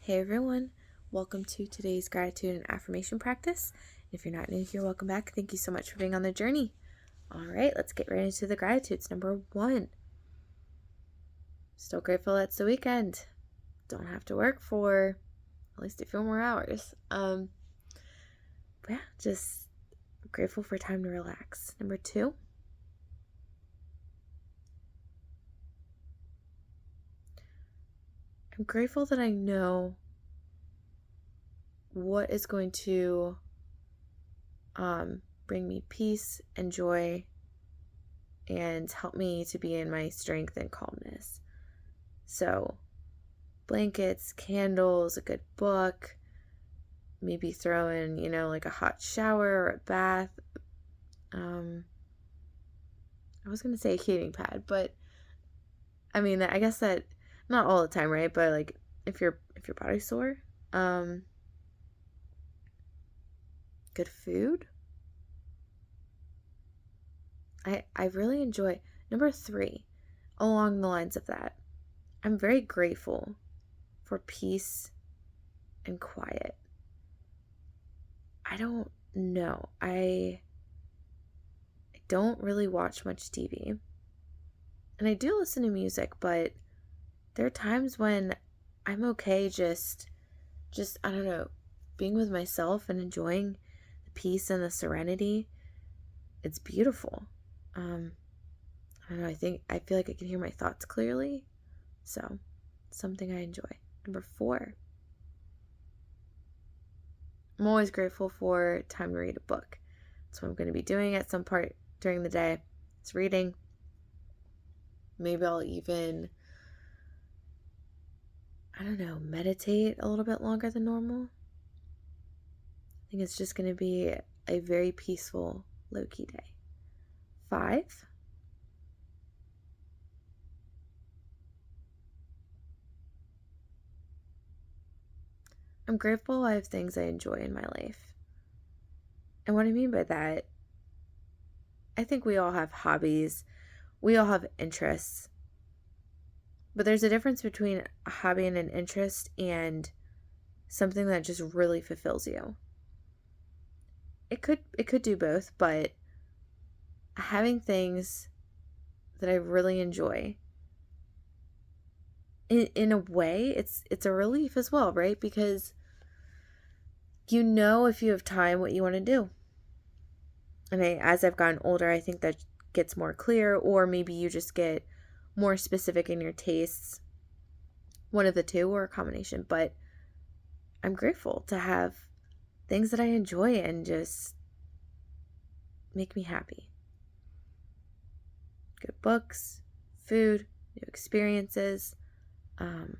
Hey everyone, welcome to today's gratitude and affirmation practice. If you're not new here, welcome back. Thank you so much for being on the journey. All right, let's get right into the gratitudes. Number 1, still grateful it's the weekend. Don't have to work for at least a few more hours. Just grateful for time to relax. Number 2, I'm grateful that I know what is going to bring me peace and joy and help me to be in my strength and calmness. So, blankets, candles, a good book, maybe throw in, like a hot shower or a bath. I was going to say a heating pad, but I mean, I guess that not all the time, right? But like if your body's sore, good food. I really enjoy. Number 3, along the lines of that, I'm very grateful for peace and quiet. I don't know. I don't really watch much TV. And I do listen to music, but there are times when I'm okay just I don't know, being with myself and enjoying the peace and the serenity. It's beautiful. I don't know, I feel like I can hear my thoughts clearly. So, something I enjoy. Number 4, I'm always grateful for time to read a book. That's what I'm going to be doing at some part during the day. It's reading. Maybe I'll even, meditate a little bit longer than normal. I think it's just going to be a very peaceful, low-key day. 5, I'm grateful I have things I enjoy in my life. And what I mean by that, I think we all have hobbies. We all have interests. But there's a difference between a hobby and an interest and something that just really fulfills you. It could do both, but having things that I really enjoy, in a way, it's a relief as well, right? Because if you have time what you want to do. And as I've gotten older, I think that gets more clear, or maybe you just get more specific in your tastes. One of the two, or a combination. But I'm grateful to have things that I enjoy and just make me happy. Good books, food, new experiences. And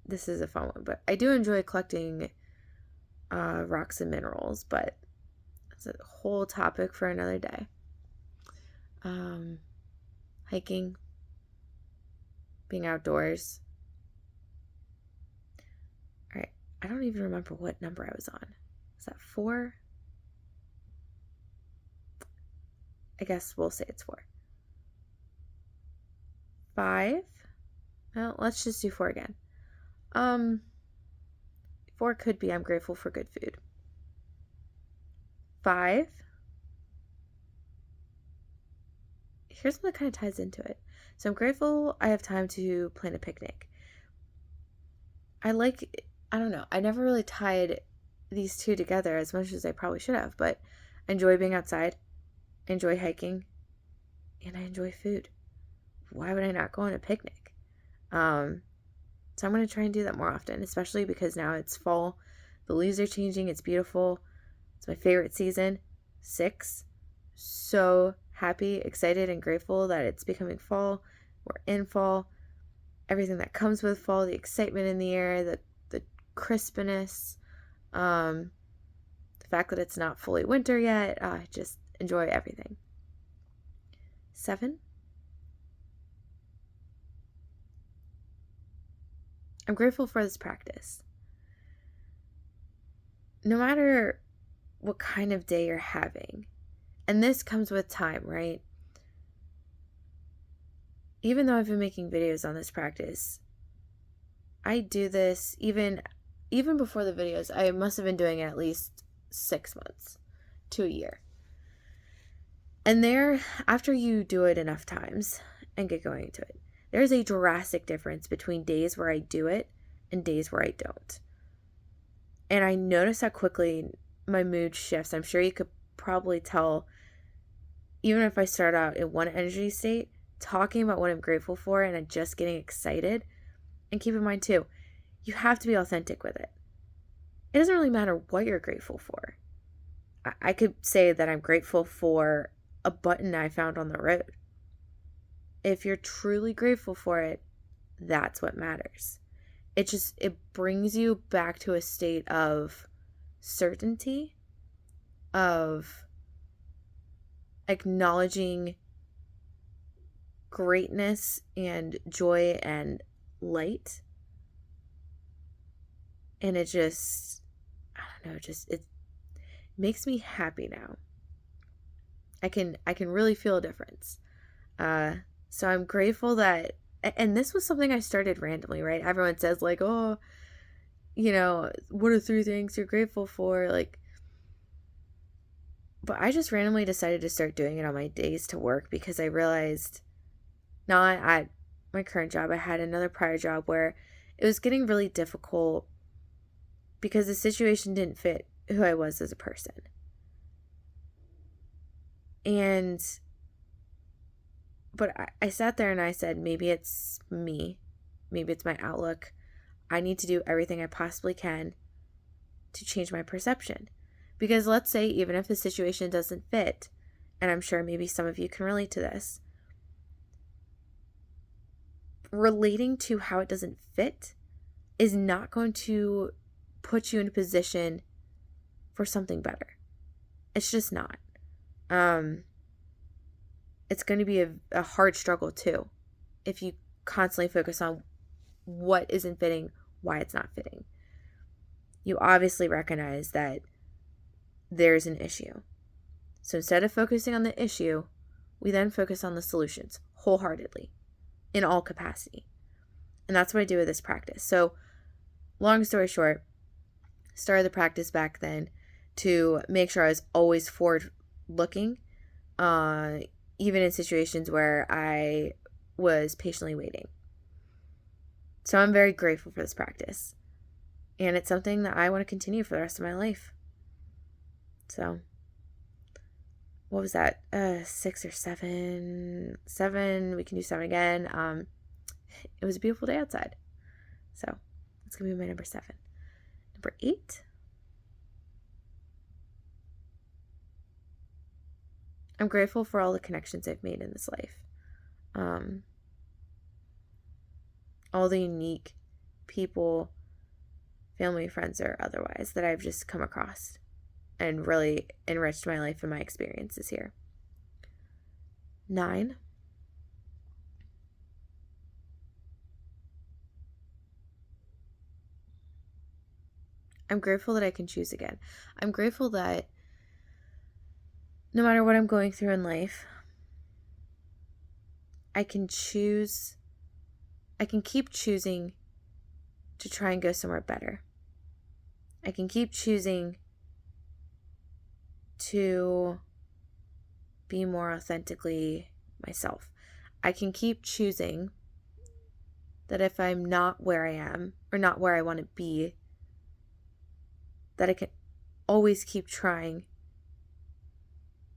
this is a fun one, but I do enjoy collecting rocks and minerals, but it's a whole topic for another day. Hiking, being outdoors. All right, I don't even remember what number I was on. Is that 4? I guess we'll say it's 4. 5? Well, let's just do 4 again. 4 could be I'm grateful for good food. 5, here's what kind of ties into it. So I'm grateful I have time to plan a picnic. I don't know, I never really tied these two together as much as I probably should have, but I enjoy being outside, I enjoy hiking, and I enjoy food. Why would I not go on a picnic? So I'm going to try and do that more often, especially because now it's fall. The leaves are changing. It's beautiful. It's my favorite season. 6. So happy, excited, and grateful that it's becoming fall. We're in fall. Everything that comes with fall, the excitement in the air, the crispness, the fact that it's not fully winter yet. I just enjoy everything. 7. I'm grateful for this practice. No matter what kind of day you're having, and this comes with time, right? Even though I've been making videos on this practice I do this even before the videos. I must have been doing it at least 6 months to a year. And there, after you do it enough times and get going into it, there's a drastic difference between days where I do it and days where I don't. And I notice how quickly my mood shifts. I'm sure you could probably tell, even if I start out in one energy state, talking about what I'm grateful for and I'm just getting excited. And keep in mind too, you have to be authentic with it. It doesn't really matter what you're grateful for. I could say that I'm grateful for a button I found on the road. If you're truly grateful for it, that's what matters. It brings you back to a state of certainty, of acknowledging greatness and joy and light. And it just, I don't know, it makes me happy now. I can really feel a difference. So I'm grateful that, and this was something I started randomly, right? Everyone says like, oh, what are 3 things you're grateful for? Like, but I just randomly decided to start doing it on my days to work because I realized, not at my current job, I had another prior job where it was getting really difficult because the situation didn't fit who I was as a person. But I sat there and I said, maybe it's me. Maybe it's my outlook. I need to do everything I possibly can to change my perception. Because let's say, even if the situation doesn't fit, and I'm sure maybe some of you can relate to this, relating to how it doesn't fit is not going to put you in a position for something better. It's just not. It's going to be a hard struggle too if you constantly focus on what isn't fitting, why it's not fitting. You obviously recognize that there's an issue. So instead of focusing on the issue, we then focus on the solutions wholeheartedly in all capacity. And that's what I do with this practice. So long story short, started the practice back then to make sure I was always forward looking, even in situations where I was patiently waiting. So I'm very grateful for this practice. And it's something that I want to continue for the rest of my life. So, what was that? 6 or 7? 7. We can do 7 again. It was a beautiful day outside. So, it's going to be my number 7. Number 8. I'm grateful for all the connections I've made in this life. All the unique people, family, friends, or otherwise, that I've just come across and really enriched my life and my experiences here. 9. I'm grateful that I can choose again. I'm grateful that no matter what I'm going through in life, I can keep choosing to try and go somewhere better. I can keep choosing to be more authentically myself. I can keep choosing that if I'm not where I am or not where I want to be, that I can always keep trying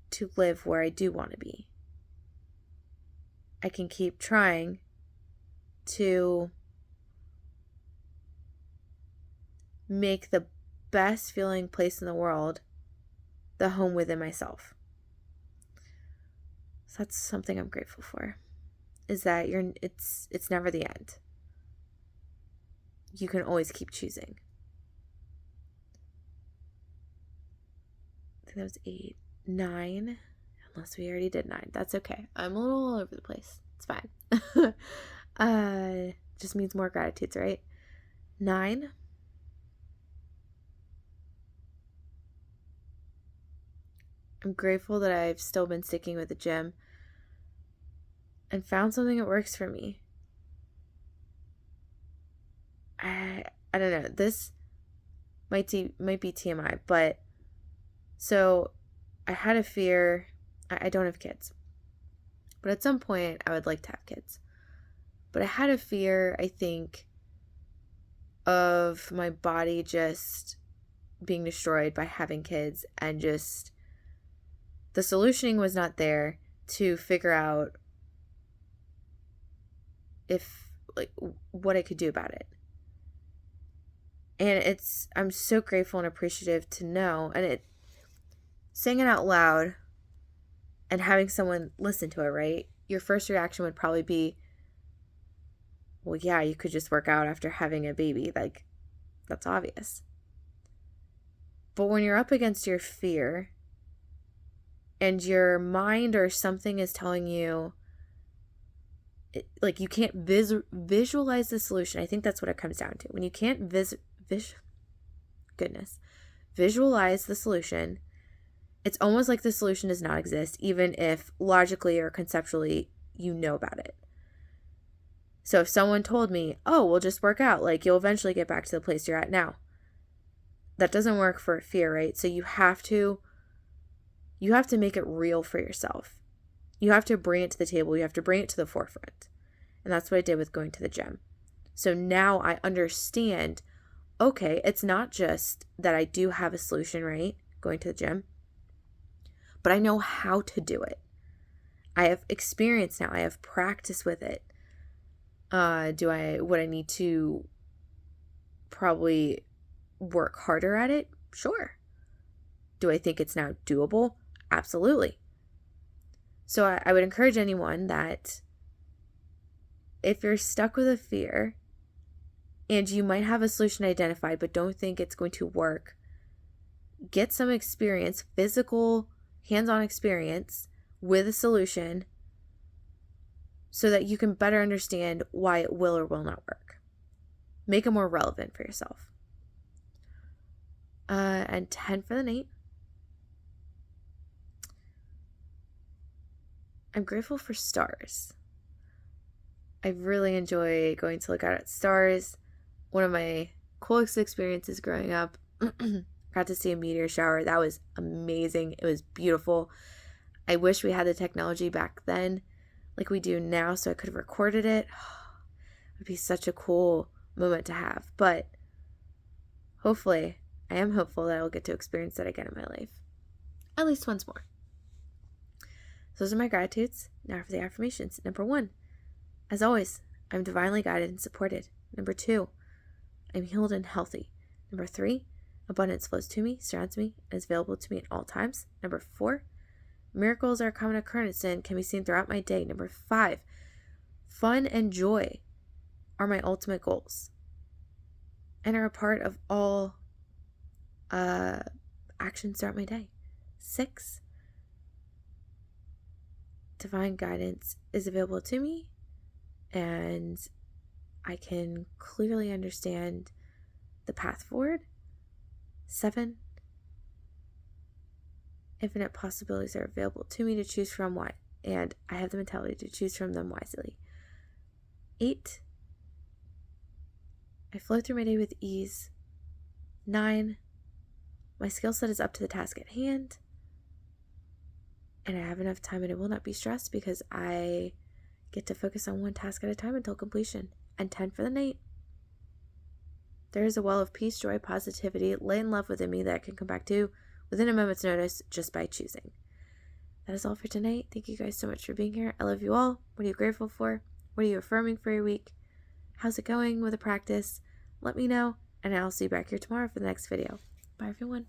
to live where I do want to be. I can keep trying to make the best feeling place in the world the home within myself. So that's something I'm grateful for, is that it's never the end. You can always keep choosing. I think that was 8. 9, unless we already did 9. That's okay. I'm a little all over the place. It's fine. Just means more gratitudes, right? 9. I'm grateful that I've still been sticking with the gym and found something that works for me. I don't know. This might be TMI, but so I had a fear. I don't have kids, but at some point I would like to have kids. But I had a fear, I think, of my body just being destroyed by having kids, and just the solutioning was not there to figure out if, like, what I could do about it. And I'm so grateful and appreciative to know, and saying it out loud and having someone listen to it, right? Your first reaction would probably be, well, yeah, you could just work out after having a baby. Like, that's obvious. But when you're up against your fear and your mind or something is telling you, like, you can't visualize the solution. I think that's what it comes down to. When you can't visualize the solution, it's almost like the solution does not exist, even if logically or conceptually you know about it. So if someone told me, oh, we'll just work out, like, you'll eventually get back to the place you're at now, that doesn't work for fear, right? So you have to make it real for yourself. You have to bring it to the table. You have to bring it to the forefront. And that's what I did with going to the gym. So now I understand, okay, it's not just that I do have a solution, right? Going to the gym, but I know how to do it. I have experience now. I have practice with it. Would I need to probably work harder at it? Sure. Do I think it's now doable? Absolutely. So I would encourage anyone that if you're stuck with a fear and you might have a solution identified but don't think it's going to work, get some experience, physical, hands-on experience with a solution so that you can better understand why it will or will not work. Make it more relevant for yourself. And 10 for the night. I'm grateful for stars. I really enjoy going to look out at stars. One of my coolest experiences growing up, got to see a meteor shower. That was amazing. It was beautiful. I wish we had the technology back then like we do now so I could have recorded it. It would be such a cool moment to have. But hopefully, I am hopeful that I'll get to experience that again in my life. At least once more. So those are my gratitudes. Now for the affirmations. Number 1, as always, I'm divinely guided and supported. Number 2, I'm healed and healthy. Number 3, abundance flows to me, surrounds me, and is available to me at all times. Number 4, miracles are a common occurrence and can be seen throughout my day. Number 5, fun and joy are my ultimate goals and are a part of all actions throughout my day. 6, divine guidance is available to me and I can clearly understand the path forward. 7, infinite possibilities are available to me to choose from, and I have the mentality to choose from them wisely. 8, I flow through my day with ease. 9, my skill set is up to the task at hand, and I have enough time and I will not be stressed because I get to focus on one task at a time until completion. And 10 for the night. There is a well of peace, joy, positivity, light, and love within me that I can come back to within a moment's notice just by choosing. That is all for tonight. Thank you guys so much for being here. I love you all. What are you grateful for? What are you affirming for your week? How's it going with the practice? Let me know, and I'll see you back here tomorrow for the next video. Bye, everyone.